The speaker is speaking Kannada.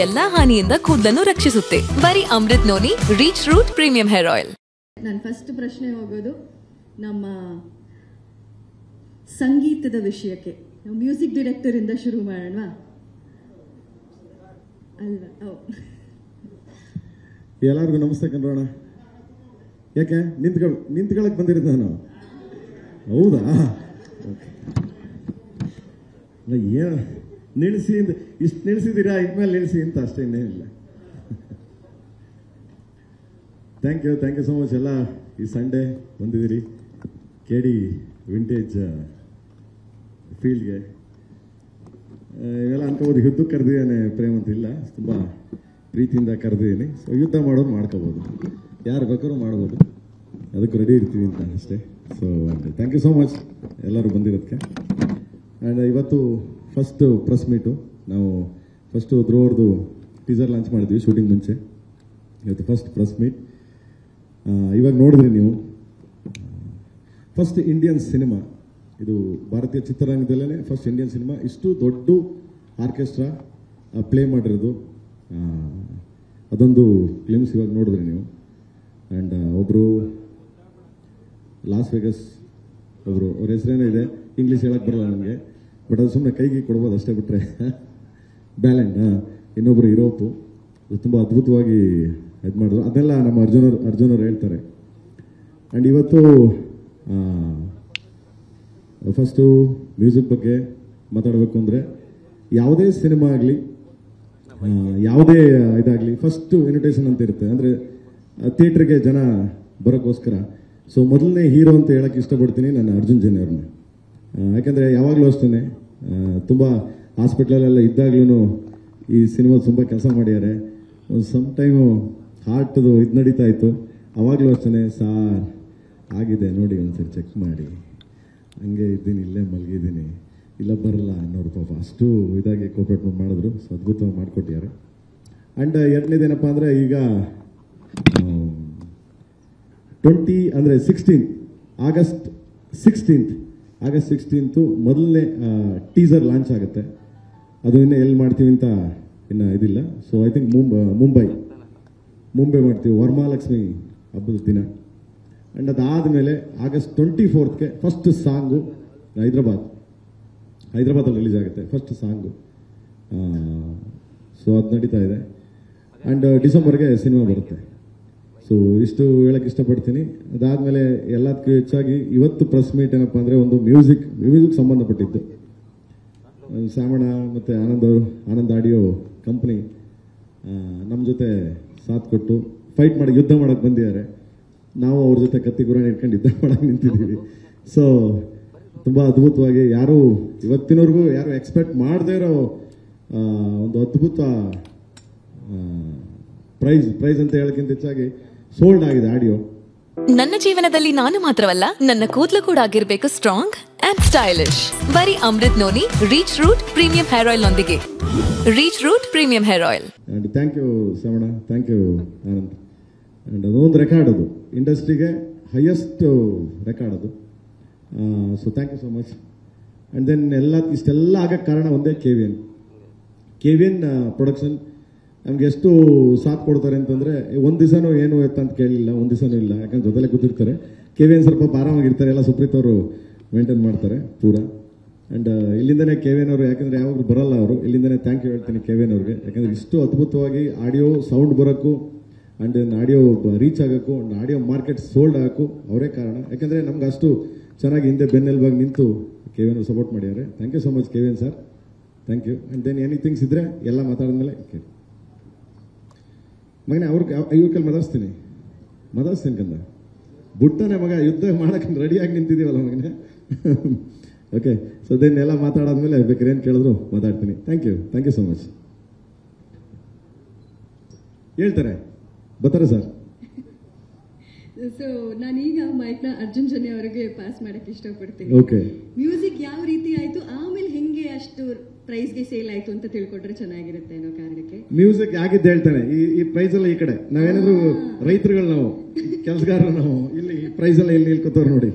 ಎಲ್ಲಾ ಹಾನಿಯಿಂದ ಕೂದಲನ್ನು ರಕ್ಷಿಸುತ್ತೆ. ಬರೀ Amrut noni reach root premium hair oil. ನನ್ನ ಫಸ್ಟ್ ಪ್ರಶ್ನೆ ಹೋಗೋದು ನಮ್ಮ ಸಂಗೀತದ ವಿಷಯಕ್ಕೆ. ಮ್ಯೂಸಿಕ್ ಡೈರೆಕ್ಟರ್ ಇಂದ ಶುರು ಮಾಡೋಣ ಅಲ್ವಾ? ಎಲ್ಲರಿಗೂ ನಮಸ್ತೆ ಕಣ್ರೋಣ. ಯಾಕೆ ನಿಂತ್ಕೊಳಕ್ ಬಂದಿರೋದು ನಾನು? ಹೌದಾ? ಏನು ನಿಲ್ಲಿಸಿ ಇಷ್ಟು ನಿಲ್ಲಿಸಿದ್ದೀರಾ, ಇದ್ಮೇಲೆ ನಿಲ್ಲಿಸಿ ಅಂತ ಅಷ್ಟೇ, ಇನ್ನೇನಿಲ್ಲ. Thank you so much. ಎಲ್ಲ ಈ ಸಂಡೇ ಬಂದಿದ್ದೀರಿ KD ವಿಂಟೇಜ್ ಫೀಲ್ಡ್ಗೆ. ಇವೆಲ್ಲ ಅನ್ಕೋಬೋದು ಯುದ್ಧಕ್ಕೆ ಕರೆದಿದ್ದೇನೆ ಪ್ರೇಮ್ ಅಂತ. ಇಲ್ಲ, ತುಂಬ ಪ್ರೀತಿಯಿಂದ ಕರೆದಿದ್ದೀನಿ. ಸೊ ಯುದ್ಧ ಮಾಡೋದು ಮಾಡ್ಕೋಬೋದು, ಯಾರು ಬೇಕಾದ್ರೂ ಮಾಡ್ಬೋದು, ಅದಕ್ಕೆ ರೆಡಿ ಇರ್ತೀವಿ ಅಂತ ಅಷ್ಟೇ. So thank you so much ಎಲ್ಲರೂ ಬಂದಿರೋದಕ್ಕೆ. ಆ್ಯಂಡ್ ಇವತ್ತು ಫಸ್ಟ್ ಪ್ರೆಸ್ ಮೀಟು. ನಾವು ಫಸ್ಟು ಧ್ರುವವ್ರದ್ದು ಟೀಸರ್ ಲಾಂಚ್ ಮಾಡಿದ್ವಿ ಶೂಟಿಂಗ್ ಮುಂಚೆ. ಇವತ್ತು ಫಸ್ಟ್ ಪ್ರೆಸ್ ಮೀಟ್. ಇವಾಗ ನೋಡಿದ್ರಿ ನೀವು, ಫಸ್ಟ್ ಇಂಡಿಯನ್ ಸಿನಿಮಾ ಇದು. ಭಾರತೀಯ ಚಿತ್ರರಂಗದಲ್ಲೇ ಫಸ್ಟ್ ಇಂಡಿಯನ್ ಸಿನಿಮಾ ಇಷ್ಟು ದೊಡ್ಡ ಆರ್ಕೆಸ್ಟ್ರಾ ಪ್ಲೇ ಮಾಡಿರೋದು. ಅದೊಂದು ಫಿಲ್ಮ್ಸ್ ಇವಾಗ ನೋಡಿದ್ರಿ ನೀವು. ಆ್ಯಂಡ್ ಒಬ್ಬರು ಲಾಸ್ ವೇಗಸ್ ಒಬ್ಬರು, ಅವ್ರ ಹೆಸರೇನೋ ಇದೆ, ಇಂಗ್ಲೀಷ್ ಹೇಳಕ್ಕೆ ಬರಲ್ಲ ನನಗೆ, ಬಟ್ ಅದು ಸುಮ್ಮನೆ ಕೈಗೆ ಕೊಡ್ಬೋದು ಅಷ್ಟೇ ಬಿಟ್ಟರೆ. ಬ್ಯಾಲೆಂಡ್ ಇನ್ನೊಬ್ಬರು ಯುರೋಪು, ತುಂಬ ಅದ್ಭುತವಾಗಿ ಇದು ಮಾಡಿದ್ರು. ಅದೆಲ್ಲ ನಮ್ಮ ಅರ್ಜುನವ್ರು ಹೇಳ್ತಾರೆ. ಆ್ಯಂಡ್ ಇವತ್ತು ಫಸ್ಟು ಮ್ಯೂಸಿಕ್ ಬಗ್ಗೆ ಮಾತಾಡಬೇಕು ಅಂದರೆ, ಯಾವುದೇ ಸಿನಿಮಾ ಆಗಲಿ ಯಾವುದೇ ಇದಾಗಲಿ ಫಸ್ಟು ಇನ್ವಿಟೇಷನ್ ಅಂತ ಇರುತ್ತೆ. ಅಂದರೆ ಥಿಯೇಟ್ರಿಗೆ ಜನ ಬರೋಕ್ಕೋಸ್ಕರ. ಸೊ ಮೊದಲನೇ ಹೀರೋ ಅಂತ ಹೇಳಕ್ಕೆ ಇಷ್ಟಪಡ್ತೀನಿ ನಾನು ಅರ್ಜುನ್ ಜನ್ಯ ಅವ್ರನ್ನ. ಯಾಕೆಂದರೆ ಯಾವಾಗಲೂ ಅಷ್ಟೇ ತುಂಬ ಹಾಸ್ಪಿಟ್ಲಲ್ಲೆಲ್ಲ ಇದ್ದಾಗ್ಲೂ ಈ ಸಿನಿಮಾ ತುಂಬ ಕೆಲಸ ಮಾಡಿದ್ದಾರೆ. ಒಂದು ಸಮ್ ಟೈಮು ಹಾರ್ಟ್ದು ಇದು ನಡೀತಾ ಇತ್ತು, ಅವಾಗಲೂ ಅಷ್ಟೇ ಸಾರ್ ಆಗಿದೆ ನೋಡಿ ಒಂದ್ಸರಿ ಚೆಕ್ ಮಾಡಿ, ಹಂಗೆ ಇದ್ದೀನಿ, ಇಲ್ಲೇ ಮಲಗಿದ್ದೀನಿ, ಇಲ್ಲ ಬರಲ್ಲ ಅನ್ನೋರು ಪಾಪ ಅಷ್ಟು ಇದಾಗಿ ಕೋಪ್ರೇಟ್ ಮಾಡಿದ್ರು. ಸೊ ಅದ್ಭುತವಾಗಿ ಮಾಡಿಕೊಟ್ಟಿದ್ದಾರೆ. ಆ್ಯಂಡ್ ಎರಡನೇದೇನಪ್ಪ ಅಂದರೆ, ಈಗ 16th ಆಗಸ್ಟ್ 16th ಮೊದಲನೇ ಟೀಸರ್ ಲಾಂಚ್ ಆಗುತ್ತೆ. ಅದು ಇನ್ನೂ ಎಲ್ಲಿ ಮಾಡ್ತೀವಿ ಅಂತ ಇನ್ನು ಇದಿಲ್ಲ. ಸೊ ಐ ಥಿಂಕ್ ಮುಂಬೈ ಮಾಡ್ತೀವಿ, ವರಮಹಾಲಕ್ಷ್ಮಿ ಹಬ್ಬದ ದಿನ. ಆ್ಯಂಡ್ ಅದಾದಮೇಲೆ ಆಗಸ್ಟ್ 24th ಫಸ್ಟ್ ಸಾಂಗು ಹೈದ್ರಾಬಾದಲ್ಲಿ ರಿಲೀಸ್ ಆಗುತ್ತೆ, ಫಸ್ಟ್ ಸಾಂಗು. ಸೊ ಅದು ನಡೀತಾ ಇದೆ. ಆ್ಯಂಡ್ ಡಿಸೆಂಬರ್ಗೆ ಸಿನಿಮಾ ಬರುತ್ತೆ. ಸೊ ಇಷ್ಟು ಹೇಳಕ್ಕೆ ಇಷ್ಟಪಡ್ತೀನಿ. ಅದಾದಮೇಲೆ ಎಲ್ಲದಕ್ಕೂ ಹೆಚ್ಚಾಗಿ ಇವತ್ತು ಪ್ರೆಸ್ ಮೀಟ್ ಏನಪ್ಪ ಅಂದರೆ, ಒಂದು ಮ್ಯೂಸಿಕ್ ಸಂಬಂಧಪಟ್ಟಿದ್ದು. ಸಾಮಣ್ಣ ಮತ್ತು ಆನಂದ್ ಆಡಿಯೋ ಕಂಪ್ನಿ ನಮ್ಮ ಜೊತೆ ಸಾಥ್ ಕೊಟ್ಟು ಯುದ್ಧ ಮಾಡೋಕ್ಕೆ ಬಂದಿದ್ದಾರೆ. ನಾವು ಅವ್ರ ಜೊತೆ ಕತ್ತಿ ಗುರಾಣಿ ಇಟ್ಕೊಂಡು ಯುದ್ಧ ಮಾಡೋಕ್ಕೆ ನಿಂತಿದ್ದೀವಿ. ಸೊ ತುಂಬ ಅದ್ಭುತವಾಗಿ, ಇವತ್ತಿನವರೆಗೂ ಯಾರು ಎಕ್ಸ್ಪೆಕ್ಟ್ ಮಾಡದೇ ಇರೋ ಒಂದು ಅದ್ಭುತ ಪ್ರೈಸ್ ಅಂತ ಹೇಳೋಕ್ಕಿಂತ ಹೆಚ್ಚಾಗಿ ಸೋಲ್ಡ್ ಆಗಿದೆ ಆಡಿಯೋ. ನನ್ನ ಜೀವನದಲ್ಲಿ ನಾನು ಮಾತ್ರವಲ್ಲ, ನನ್ನ ಕೂದಲು ಕೂಡ ಆಗಿರ್ಬೇಕು ಸ್ಟ್ರಾಂಗ್ ಅಂಡ್ ಸ್ಟೈಲಿಶ್. ಬರೀ Amrut noni reach root premium hair oil ನೊಂದಿಗೆ. Reach root premium hair oil. And thank you Shravana, thank you Anand. And ಅದೊಂದು ರೆಕಾರ್ಡ್, ಅದು ಇಂಡಸ್ಟ್ರಿಗೆ ಹೈಯೆಸ್ಟ್ ರೆಕಾರ್ಡ್ ಅದು. So thank you so much. And then ಇಷ್ಟೆಲ್ಲ ಆಗಕ್ಕೆ ಕಾರಣ ಒಂದೇ KVN ಪ್ರೊಡಕ್ಷನ್. ನಮ್ಗೆ ಎಷ್ಟು ಸಾಥ್ ಕೊಡ್ತಾರೆ ಅಂತಂದರೆ, ಒಂದು ದಿವಸನೂ ಏನು ಅಂತ ಕೇಳಲಿಲ್ಲ, ಒಂದು ದಿವಸನೂ ಇಲ್ಲ. ಯಾಕಂದ್ರೆ ಜೊತೆಲೆ ಕೂತಿರ್ತಾರೆ. KVN ಸ್ವಲ್ಪ ಆರಾಮಾಗಿರ್ತಾರೆ, ಎಲ್ಲ ಸುಪ್ರೀತ್ ಅವರು ಮೇಂಟೈನ್ ಮಾಡ್ತಾರೆ ಪೂರ. ಆ್ಯಂಡ್ ಇಲ್ಲಿಂದನೇ KVN ಅವರು, ಯಾಕಂದರೆ ಯಾವಾಗಲೂ ಬರಲ್ಲ ಅವರು, ಇಲ್ಲಿಂದನೇ ಥ್ಯಾಂಕ್ ಯು ಹೇಳ್ತೀನಿ KVN ಅವ್ರಿಗೆ. ಯಾಕಂದರೆ ಇಷ್ಟು ಅದ್ಭುತವಾಗಿ ಆಡಿಯೋ ಸೌಂಡ್ ಬರೋಕ್ಕೂ, ಆ್ಯಂಡ್ ಆಡಿಯೋ ರೀಚ್ ಆಗೋಕ್ಕೂ, ಆಡಿಯೋ ಮಾರ್ಕೆಟ್ ಸೋಲ್ಡ್ ಆಗೋಕ್ಕೂ ಅವರೇ ಕಾರಣ. ಯಾಕಂದರೆ ನಮ್ಗೆ ಅಷ್ಟು ಚೆನ್ನಾಗಿ ಹಿಂದೆ ಬೆನ್ನೆಲುಬಾಗಿ ನಿಂತು KVN ಅವರು ಸಪೋರ್ಟ್ ಮಾಡಿದ್ದಾರೆ. Thank you so much KVN sir, thank you. And then anythings ಇದ್ದರೆ ಎಲ್ಲ ಮಾತಾಡಿದ್ಮೇಲೆ ಕೇಳಿ ಮಗನೇ, ಇವ್ರ ಕೈಲಿ ಮಾತಾಡಿಸ್ತೀನಿ ಕಂದ. ಬುಟ್ಟನೆ ಮಗ, ಯುದ್ಧ ಮಾಡಕ್ಕೆ ರೆಡಿಯಾಗಿ ನಿಂತಿದ್ದೀವಲ್ಲ ಮಗನೇ. ಓಕೆ, ಸೊ ದೆನ್ ಎಲ್ಲ ಮಾತಾಡಾದ್ಮೇಲೆ ಬೇಕಾದ್ರೆ ಏನು ಕೇಳಿದ್ರು ಮಾತಾಡ್ತೀನಿ. Thank you so much. ಹೇಳ್ತಾರೆ, ಬರ್ತಾರೆ ಸರ್. ಸೊ ನಾನೀಗ ಮೈಕ್ನ ಅರ್ಜುನ್ ಜನ್ಯ ಅವರಿಗೆ ಪಾಸ್ ಮಾಡಕ್ಕೆ ಇಷ್ಟಪಡ್ತೀನಿ. ಓಕೆ, ಮ್ಯೂಸಿಕ್ ಯಾವ ರೀತಿ ಆಯ್ತು, ಆಮೇಲೆ ಹೆಂಗೆ ಅಷ್ಟು ಪ್ರೈಸ್ಗೆ ಸೇಲ್ ಆಯ್ತು ಅಂತ ತಿಳ್ಕೊಂಡ್ರೆ ಚೆನ್ನಾಗಿರುತ್ತೆ ಅನ್ನೋ ಕಾರಣಕ್ಕೆ. ಮ್ಯೂಸಿಕ್ ಆಗಿದ್ದು ಹೇಳ್ತಾನೆ. ಈ ಪ್ರೈಸ್ ಎಲ್ಲ ಈ ಕಡೆ ನಾವೇನಾದ್ರು ರೈತರುಗಳು, ನಾವು ಕೆಲಸಗಾರರು, ನಾವು ಇಲ್ಲಿ ಪ್ರೈಸ್ ಎಲ್ಲ ಇಲ್ಲಿ ನಿಲ್ಕೋತವ್ರು ನೋಡಿ.